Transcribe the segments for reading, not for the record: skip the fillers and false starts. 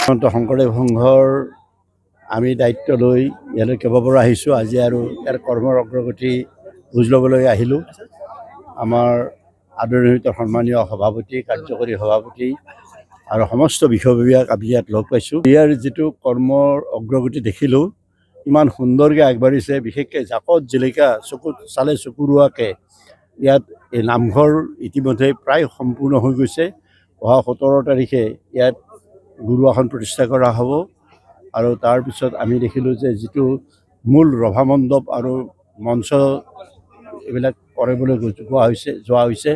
শংকৰদেৱ সংঘৰ আমি দায়িত্ব লৈ ইয়ালৈ কেইবাবাৰো আহিছোঁ। আজি আৰু ইয়াৰ কৰ্মৰ অগ্ৰগতি বুজ ল'বলৈ আহিলোঁ। আমাৰ আদৰণীয় সন্মানীয় সভাপতি, কাৰ্যকৰী সভাপতি আৰু সমস্ত বিষয়ববীয়াক আমি ইয়াত লগ পাইছোঁ। ইয়াৰ যিটো কৰ্মৰ অগ্ৰগতি দেখিলোঁ, ইমান সুন্দৰকৈ আগবাঢ়িছে। বিশেষকৈ জাকত জিলিকা চকুত চালে চকুৰোৱাকৈ ইয়াত এই নামঘৰ ইতিমধ্যে প্ৰায় সম্পূৰ্ণ হৈ গৈছে। অহা 17 তাৰিখে ইয়াত গুৰু আসন প্ৰতিষ্ঠা কৰা হ'ব। আৰু তাৰপিছত আমি দেখিলোঁ যে যিটো মূল ৰভা মণ্ডপ আৰু মঞ্চ এইবিলাক কৰিবলৈ যোৱা হৈছে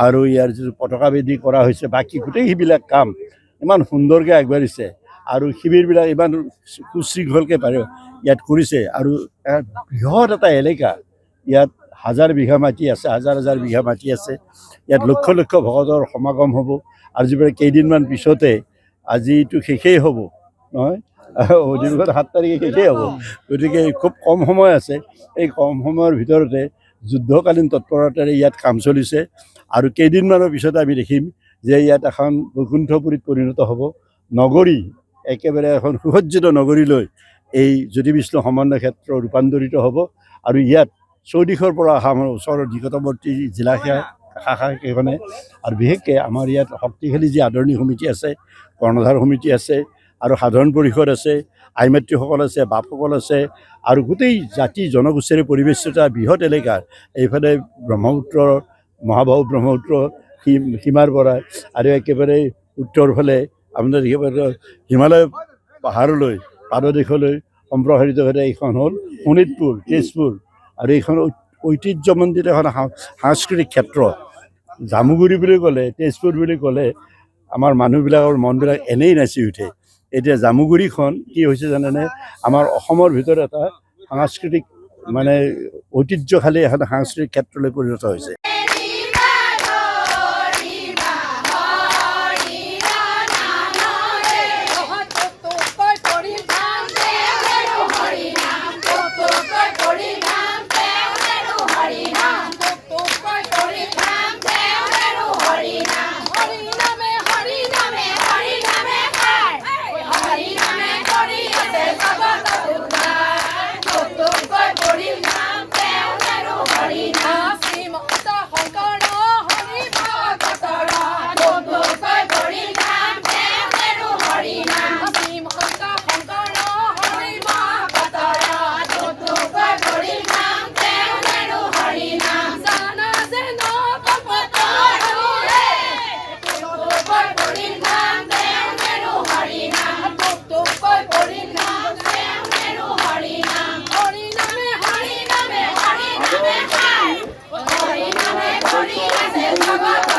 আৰু ইয়াৰ যিটো পতাকা বেদী কৰা হৈছে, বাকী গোটেই সেইবিলাক কাম ইমান সুন্দৰকৈ আগবাঢ়িছে আৰু শিবিৰবিলাক ইমান সুশৃংখলকৈ ইয়াত কৰিছে। আৰু বৃহৎ এটা এলেকা, ইয়াত হাজাৰ বিঘা মাটি আছে, হাজাৰ হাজাৰ বিঘা মাটি আছে। ইয়াত লক্ষ লক্ষ ভকতৰ সমাগম হ'ব। আৰু যিবিলাক কেইদিনমান পিছতে, আজিতো শেষেই হ'ব নহয়, 7 তাৰিখে শেষেই হ'ব। গতিকে খুব কম সময় আছে। এই কম সময়ৰ ভিতৰতে যুদ্ধকালীন তৎপৰতাৰে ইয়াত কাম চলিছে আৰু কেইদিনমানৰ পিছতে আমি দেখিম যে ইয়াত এখন বৈকুণ্ঠপুৰীত পৰিণত হ'ব। নগৰী, একেবাৰে এখন সুসজ্জিত নগৰীলৈ এই জ্যোতি বিষ্ণু সমন্বয় ক্ষেত্ৰ ৰূপান্তৰিত হ'ব। আৰু ইয়াত চৌদিশৰ পৰা অহা আমাৰ ওচৰৰ নিকটৱৰ্তী জিলা শাখাকেইখনে আৰু বিশেষকৈ আমাৰ ইয়াত শক্তিশালী যি আদৰণি সমিতি আছে, কৰ্ণধাৰ সমিতি আছে আৰু সাধাৰণ পৰিষদ আছে, আইমাতৃসকল আছে, বাপসকল আছে আৰু গোটেই জাতি জনগোষ্ঠীৰে পৰিবেষ্টিত বৃহৎ এলেকাৰ এইফালে ব্ৰহ্মপুত্ৰ, মহাবাহু ব্ৰহ্মপুত্ৰ সীমাৰ পৰা আৰু একেবাৰে উত্তৰ ফালে আপোনাৰ হিমালয় পাহাৰলৈ পাদদেশলৈ সম্প্ৰসাৰিত হৈ এইখন হ'ল শোণিতপুৰ, তেজপুৰ। আৰু এইখন ঐতিহ্যমণ্ডিত এখন সাংস্কৃতিক ক্ষেত্ৰ। জামুগুৰি বুলি ক'লে, তেজপুৰ বুলি ক'লে আমাৰ মানুহবিলাকৰ মনবিলাক এনেই নাচি উঠে। এতিয়া জামুগুৰিখন কি হৈছে জানেনে, আমাৰ অসমৰ ভিতৰত এটা সাংস্কৃতিক ঐতিহ্যশালী এখন সাংস্কৃতিক ক্ষেত্ৰলৈ পৰিণত হৈছে। Hare Hare